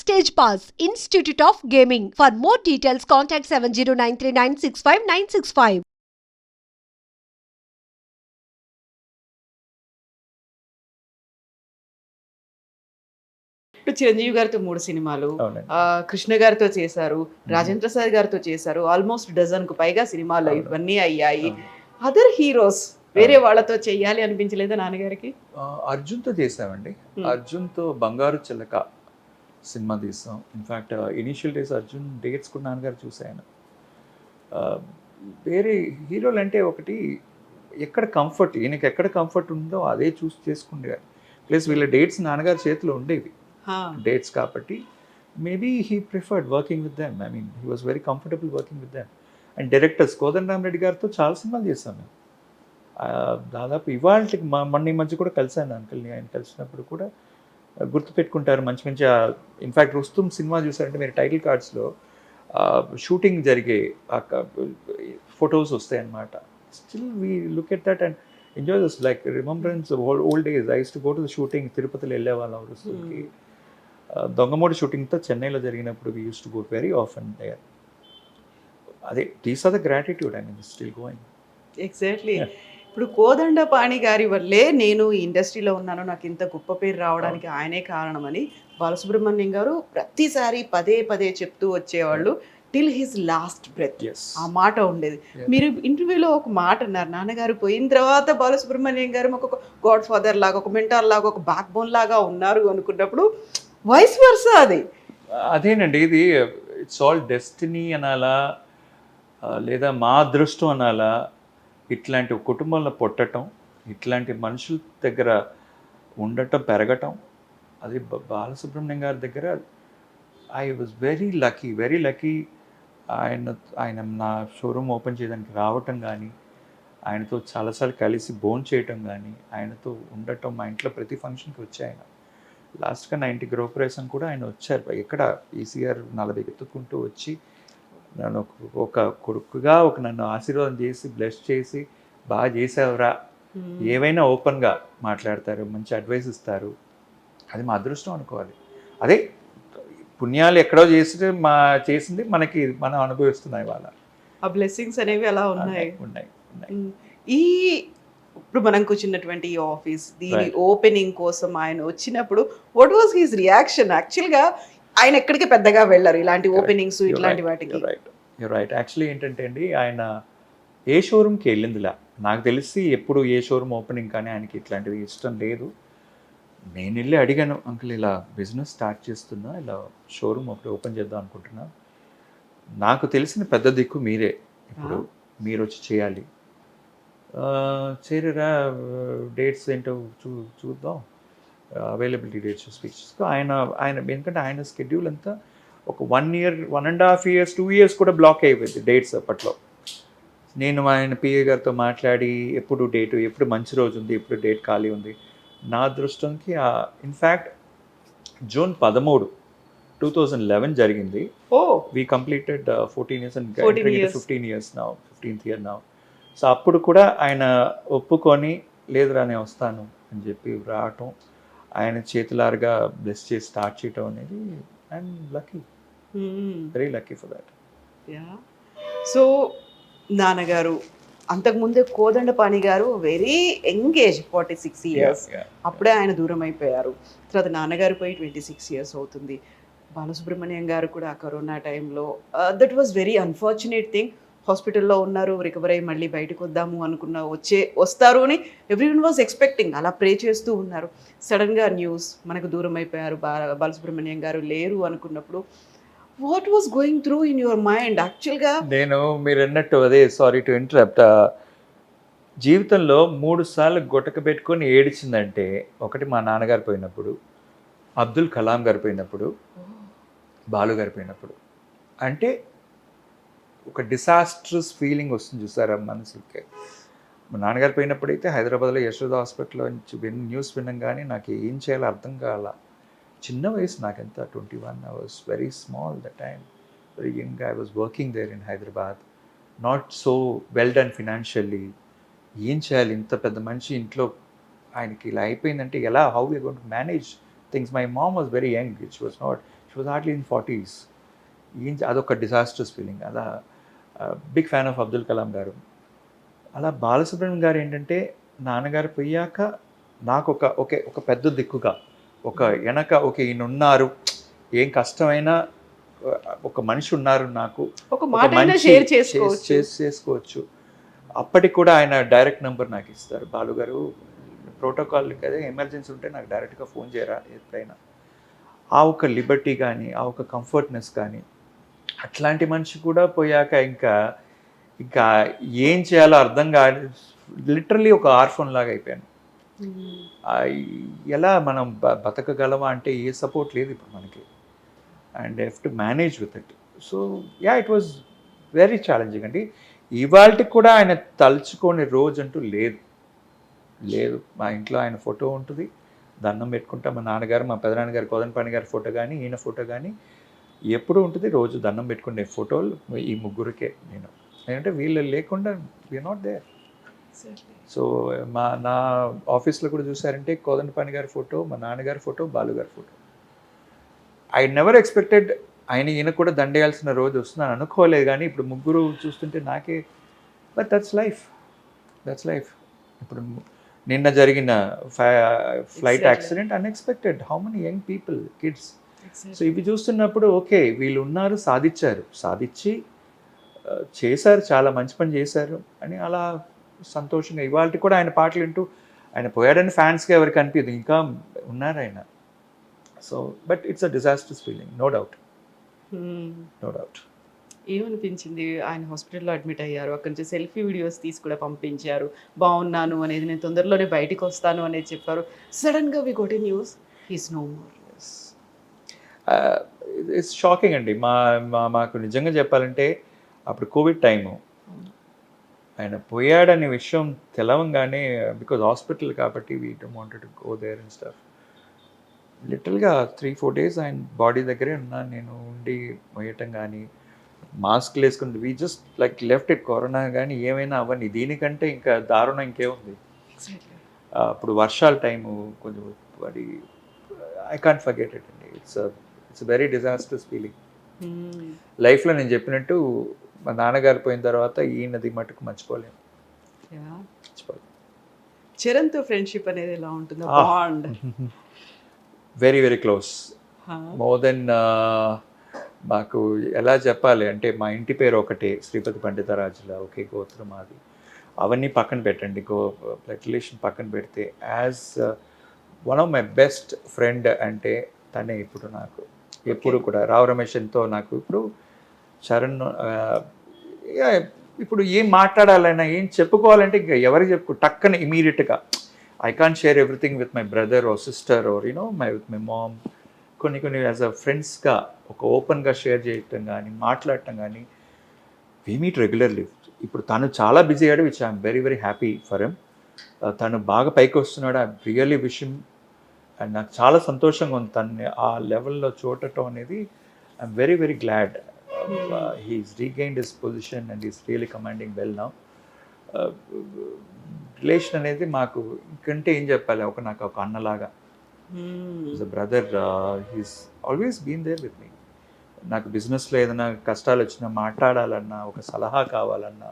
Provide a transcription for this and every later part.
Stage Pass, Institute of Gaming. For more details, contact 7093965965965. ఇప్పుడు చిరంజీవి గారితో 3 సినిమాలు, అవునండి. కృష్ణ గారితో చేశారు, రాజేంద్ర ప్రసాద్ గారితో చేశారు. ఆల్మోస్ట్ డజన్‌కు పైగా సినిమాలు అవును. ఇవన్నీ అయ్యాయి. అవును. అదర్ హీరోస్ వేరే వాళ్ళతో చెయ్యాలి అనిపించలేదా నాన్నగారికి? అర్జున్‌తో చేసామండి. అర్జున్‌తో 'బంగారు చిలక' సినిమా తీసాం. In fact initial days Arjun dates కూడా నాన్నగారు చూసాయన. ఆహ్, వేరే హీరోలంటే ఒకటి ఎక్కడ కంఫర్ట్ ఈయనకి ఎక్కడ కంఫర్ట్ ఉందో అదే చూస్ చేసుకునేవారు. ప్లస్ వీళ్ళ డేట్స్ నాన్నగారి చేతిలో ఉండేవి. డేట్స్ కాబట్టి maybe he preferred working with them. I mean he was very comfortable working with them. And directors Kodandarami Reddy గారితో చాలా సినిమాలు చేశాం మేము. దాదాపు ఇవాళకి మొన్న ఈ మధ్య కూడా కలిసాను అంకుల్ని. ఆయన కలిసినప్పుడు కూడా గుర్తుపెట్టుకుంటారు మంచి మంచి ఇన్ఫ్యాక్ట్ 'రుస్తుమ్' సినిమా చూసారంటే మీరు టైటిల్ కార్డ్స్లో షూటింగ్ జరిగే ఫొటోస్ వస్తాయి అన్నమాట. Still we look at that and enjoy this like remembrance old days. I use to go to the shooting. తిరుపతిలో వెళ్ళేవాళ్ళం రుస్తుమ్కి. దొంగమూడి షూటింగ్తో చెన్నైలో జరిగినప్పుడు we use to go very often there. అదే these are the gratitude I mean still going. Exactly. ఇప్పుడు కోదండపాణి గారి వల్లే నేను ఈ ఇండస్ట్రీలో ఉన్నాను, నాకు ఇంత గొప్ప పేరు రావడానికి ఆయనే కారణమని బాలసుబ్రహ్మణ్యం గారు ప్రతిసారి పదే పదే చెప్తూ వచ్చేవాళ్ళు. టిల్ హిస్ లాస్ట్ బ్రెత్ ఆ మాట ఉండేది. మీరు ఇంటర్వ్యూలో ఒక మాట అన్నారు, నాన్నగారు పోయిన తర్వాత బాలసుబ్రహ్మణ్యం గారు మాకు ఒక గాడ్ ఫాదర్ లాగా, ఒక మెంటార్ లాగా, ఒక బ్యాక్ బోన్ లాగా ఉన్నారు అనుకున్నప్పుడు వైస్ వర్సా అది. అదేనండి, ఇది ఇట్స్ ఆల్ డెస్టినీ అనాలా లేదా మా అదృష్టం అనాలా. ఇట్లాంటి కుటుంబంలో పుట్టటం, ఇట్లాంటి మనుషుల దగ్గర ఉండటం, పెరగటం, అది బాలసుబ్రహ్మణ్యం గారి దగ్గర ఐ వాజ్ వెరీ లక్కీ. ఆయన నా షోరూమ్ ఓపెన్ చేయడానికి రావటం కానీ, ఆయనతో చాలాసార్లు కలిసి చేయటం కానీ, ఆయనతో ఉండటం, మా ఇంట్లో ప్రతి ఫంక్షన్కి వచ్చి ఆయన లాస్ట్గా 90 గృహప్రవేశం కూడా ఆయన వచ్చారు. ఎక్కడ ఈసీఆర్ 40 ఎత్తుకుంటూ వచ్చి నన్ను ఒక కొడుకుగా నన్ను ఆశీర్వాదం చేసి బ్లెస్ చేసి బాగా చేసావురా, ఏవైనా ఓపెన్గా మాట్లాడతారు, మంచి అడ్వైస్ ఇస్తారు. అది మా అదృష్టం అనుకోవాలి. అదే పుణ్యాలు ఎక్కడో చేసింది మనకి మనం అనుభవిస్తున్నాయి వాళ్ళ ఆ బ్లెస్సింగ్స్ అనేవి అలా ఉన్నాయి. ఉన్నాయి. ఈ ఇప్పుడు మనం కూర్చున్నటువంటి ఈ ఆఫీస్ దీని ఓపెనింగ్ కోసం ఆయన వచ్చినప్పుడు వాట్ వాజ్ హిస్ రియాక్షన్? యాక్చువల్గా ఆయన ఎక్కడికి పెద్దగా వెళ్ళరు ఇలాంటి ఓపెనింగ్స్ ఇట్లాంటి వాటికి. రైట్. యాక్చువల్లీ ఏంటంటే అండి, ఆయన ఏ షోరూమ్కి వెళ్ళిందిలా నాకు తెలిసి ఎప్పుడు ఏ షోరూమ్ ఓపెనింగ్ కానీ ఆయనకి ఇట్లాంటివి ఇష్టం లేదు. నేను వెళ్ళి అడిగాను, అంకుల్ ఇలా బిజినెస్ స్టార్ట్ చేస్తున్నా, ఇలా షోరూమ్ ఒకటి ఓపెన్ చేద్దాం అనుకుంటున్నా, నాకు తెలిసిన పెద్ద దిక్కు మీరే, ఇప్పుడు మీరు వచ్చి చేయాలి. చేరేరా, డేట్స్ ఏంటో చూద్దాం, అవైలబిలిటీ డేట్స్ స్పీచ్. ఆయన ఎందుకంటే ఆయన స్కెడ్యూల్ అంతా ఒక 1 year 1.5 years 2 years కూడా బ్లాక్ అయిపోయింది డేట్స్ అప్పట్లో. నేను ఆయన పిఏ గారితో మాట్లాడి ఎప్పుడు మంచి రోజు ఉంది, ఎప్పుడు డేట్ ఖాళీ ఉంది. నా అదృష్టంకి ఇన్ఫ్యాక్ట్ June 13, 2011 జరిగింది. We completed 14 years and 15 years now, 15th year now. So అప్పుడు కూడా ఆయన ఒప్పుకొని లేదురా నేను వస్తాను అని చెప్పి రావటం, ఆయన చేతులారుగా బ్లెస్ చేసి స్టార్ట్ చేయటం అనేది I'm lucky, very lucky for that. So నాన్నగారు అంతకుముందే కోదండపాణి గారు వెరీ యంగేజ్, 46 years, అప్పుడే ఆయన దూరం అయిపోయారు. తర్వాత నాన్నగారు పోయి 26 years అవుతుంది. బాలసుబ్రహ్మణ్యం గారు కూడా కరోనా టైంలో that was very unfortunate thing. హాస్పిటల్లో ఉన్నారు, రికవర్ అయ్యి మళ్ళీ బయటకు వద్దాము వస్తారు అని ఎవ్రీవన్ వాజ్ ఎక్స్పెక్టింగ్, అలా ప్రే చేస్తూ ఉన్నారు. సడన్గా న్యూస్ మనకు దూరం అయిపోయారు, బాలసుబ్రహ్మణ్యం గారు లేరు అనుకున్నప్పుడు what was going through in your mind? యాక్చువల్గా మీరు అన్నట్టు అదే, సారీ టు ఇంటరప్ట్, జీవితంలో 3 సార్లు గుటక పెట్టుకొని ఏడిచిందంటే, ఒకటి మా నాన్నగారు పోయినప్పుడు, అబ్దుల్ కలాం గారు పోయినప్పుడు, బాలు గారు పోయినప్పుడు. అంటే ఒక డిసాస్ట్రస్ ఫీలింగ్ వస్తుంది చూసారా మనసుకి. మా నాన్నగారు పోయినప్పుడు అయితే హైదరాబాద్లో యశోద హాస్పిటల్లో నుంచి న్యూస్ విన్నాం కానీ నాకు ఏం చేయాలో అర్థం కాల. చిన్న వయసు నాకెంత 21, I was very small that time, very young. I was working there in Hyderabad, not so well done financially. ఏం చేయాలి, ఇంత పెద్ద మనిషి ఇంట్లో ఆయనకి ఇలా అయిపోయిందంటే ఎలా, how we are going to manage things. My mom was very young, she was not, she was hardly in 40s. అదొక డిజాస్టర్స్ ఫీలింగ్. అలా big fan of Abdul Kalam garu. అలా బాలసుబ్రహ్మణ్యం గారు ఏంటంటే నాన్నగారు పోయాక నాకు ఒక పెద్ద దిక్కుగా ఒక వెనక ఈయన ఉన్నారు, ఏం కష్టమైనా ఒక మనిషి ఉన్నారు నాకు, ఒక మాట షేర్ చేసుకోవచ్చు. అప్పటికి కూడా ఆయన డైరెక్ట్ నెంబర్ నాకు ఇస్తారు. బాలుగారు ప్రోటోకాల్ కదా, ఎమర్జెన్సీ ఉంటే నాకు డైరెక్ట్గా ఫోన్ చేయరా ఎప్పుడైనా. ఆ ఒక లిబర్టీ కానీ, ఆ ఒక కంఫర్ట్నెస్ కానీ, అట్లాంటి మనిషి కూడా పోయాక ఇంకా ఏం చేయాలో అర్థం కాదు. లిటరలీ ఒక ఆర్ఫన్ లాగా అయిపోయాను. ఎలా మనం బతకగలమా అంటే ఏ సపోర్ట్ లేదు ఇప్పుడు మనకి, and have to manage with it. So yeah, it was very challenging అండి. ఇవాళకి కూడా ఆయన తలుచుకోని రోజు అంటూ లేదు. మా ఇంట్లో ఆయన ఫోటో ఉంటుంది, దండం పెట్టుకుంటా. మా నాన్నగారు, మా పెదనాన్నగారు కోదండపాణి గారి ఫోటో కానీ, ఈయన ఫోటో కానీ ఎప్పుడూ ఉంటుంది. రోజు దండం పెట్టుకునే ఫోటోలు ఈ ముగ్గురికే నేను. ఎందుకంటే వీళ్ళు లేకుండా వీఆర్ నాట్ దేర్. సో నా ఆఫీస్లో కూడా చూసారంటే కోదండపాణి గారి ఫోటో, మా నాన్నగారి ఫోటో, బాలుగారి ఫోటో. ఐ నెవర్ ఎక్స్పెక్టెడ్ ఈయన కూడా దండేయాల్సిన రోజు వస్తుందని అనుకోలేదు. కానీ ఇప్పుడు ముగ్గురు చూస్తుంటే నాకే, బట్ దట్స్ లైఫ్. ఇప్పుడు నిన్న జరిగిన flight accident unexpected. How many young people, kids. So ఇవి చూస్తున్నప్పుడు ఓకే, వీళ్ళు ఉన్నారు, సాధించి చేశారు, చాలా మంచి పని చేశారు అని అలా సంతోషంగా. ఇవాళ కూడా ఆయన పాటలు వింటూ, ఆయన పోయాడని ఫ్యాన్స్కి ఎవరికి అనిపించదు, ఇంకా ఉన్నారు ఆయన. So but it's a disasters feeling, no doubt. ఏమనిపించింది? ఆయన హాస్పిటల్లో అడ్మిట్ అయ్యారు, అక్కడి నుంచి సెల్ఫీ వీడియోస్ తీసి కూడా పంపించారు, బాగున్నాను అనేది, నేను తొందరలోనే బయటికి వస్తాను అనేది చెప్పారు. సడన్గా we got a news he's no more. It's shocking అండి. మాకు నిజంగా చెప్పాలంటే అప్పుడు కోవిడ్ టైము, ఆయన పోయాడనే విషయం తెలవంగానే, బికాజ్ హాస్పిటల్ కాబట్టి we don't wanted to go there and stuff. లిటరల్గా 3-4 days ఆయన బాడీ దగ్గరే ఉన్నాను నేను, ఉండి మొయ్యటం కానీ, మాస్క్లు వేసుకుని we just like left it. Corona కానీ ఏమైనా అవ్వని, దీనికంటే ఇంకా దారుణం ఇంకేముంది. అప్పుడు వర్షాల టైము కొంచెం, అది ఐ కాంట్ ఫర్గెట్ ఇట్ అండి. It's very disasters feeling. లైఫ్లో నేను చెప్పినట్టు మా నాన్నగారు పోయిన తర్వాత ఈయనది మటుకు మర్చిపోలేము. చరణ్తో ఫ్రెండ్షిప్ అనేది ఎలా ఉంటుంది? Bond very very close, more than, మాకు ఎలా చెప్పాలి అంటే, మా ఇంటి పేరు ఒకటే, శ్రీపతి పండితరాజుల, ఒకే గోత్రం అది. అవన్నీ పక్కన పెట్టండి, బ్లడ్ రిలేషన్ పక్కన పెడితే, as one of my best friend అంటే తనే ఇప్పుడు నాకు. ఎప్పుడు కూడా రావు రమేషన్తో నాకు ఇప్పుడు చరణ్, ఇప్పుడు ఏం మాట్లాడాలన్నా, ఏం చెప్పుకోవాలంటే ఇంకా ఎవరికి టక్కన ఇమీడియట్గా I can't share everything with my brother or sister or with my mom. కొన్ని యాజ్ అ ఫ్రెండ్స్గా ఒక ఓపెన్గా షేర్ చేయటం కానీ, మాట్లాడటం కానీ, వీ మీట్ రెగ్యులర్లీ. ఇప్పుడు తను చాలా బిజీ అయ్యాడు, which I'm very very happy for him. తను బాగా పైకి వస్తున్నాడు, I really wish him. And నాకు చాలా సంతోషంగా ఉంది తను ఆ లెవెల్లో చూడటం అనేది. I'm very very glad. He's regained his position and is really commanding well now. Relation అనేది మాకు ఇంకంటే ఏం చెప్పాలి, నాకు ఒక అన్నలాగా, is a brother. He's always been there with me. నాకు బిజినెస్లో ఏదైనా కష్టాలు వచ్చినా, మాట్లాడాలన్నా, ఒక సలహా కావాలన్నా,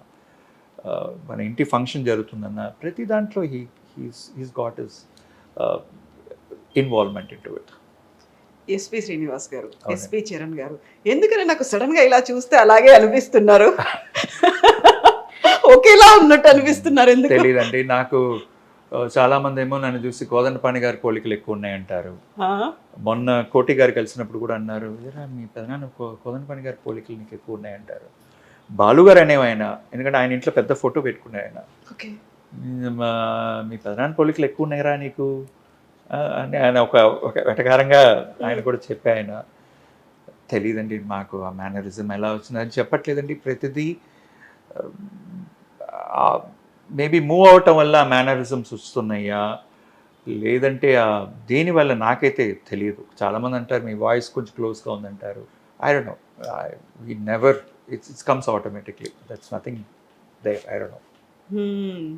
మన ఇంటి ఫంక్షన్ జరుగుతుందన్నా, ప్రతి దాంట్లో he's got his involvement in to it. SP Srinivas గారు, ఎస్పి చరణ్ గారు, ఎందుకని నాకు సడన్గా ఇలా చూస్తే అలాగే అనిపిస్తున్నారు? ఒకేలా ఉన్నట్టు అనిపిస్తున్నారు, ఎందుకు తెలియదండి నాకు. చాలా మంది ఏమో నన్ను చూసి కోదండపాణి గారి పోలికలు ఎక్కువ ఉన్నాయంటారు. మొన్న కోటి గారు కలిసినప్పుడు కూడా అన్నారు, మీ పెదనాన్న కోదండపాణి గారి పోలికలు నీకు ఎక్కువ ఉన్నాయంటారు. బాలుగారు అనేవి ఆయన, ఎందుకంటే ఆయన ఇంట్లో పెద్ద ఫోటో పెట్టుకునే ఆయన. మీ పెదనాన్న పోలికలు ఎక్కువ ఉన్నాయరా నీకు అని ఆయన ఒక వెటకారంగా ఆయన కూడా చెప్పే. ఆయన తెలియదండి మాకు ఆ మేనరిజం ఎలా వచ్చిందని చెప్పట్లేదండి. ప్రతిదీ మేబీ మూవ్ అవటం వల్ల ఆ మేనరిజమ్స్ వస్తున్నాయా, లేదంటే దేనివల్ల నాకైతే తెలియదు. చాలామంది అంటారు మీ వాయిస్ కొంచెం క్లోజ్గా ఉందంటారు. I don't know, we never, it's comes automatically, that's nothing there, I don't no.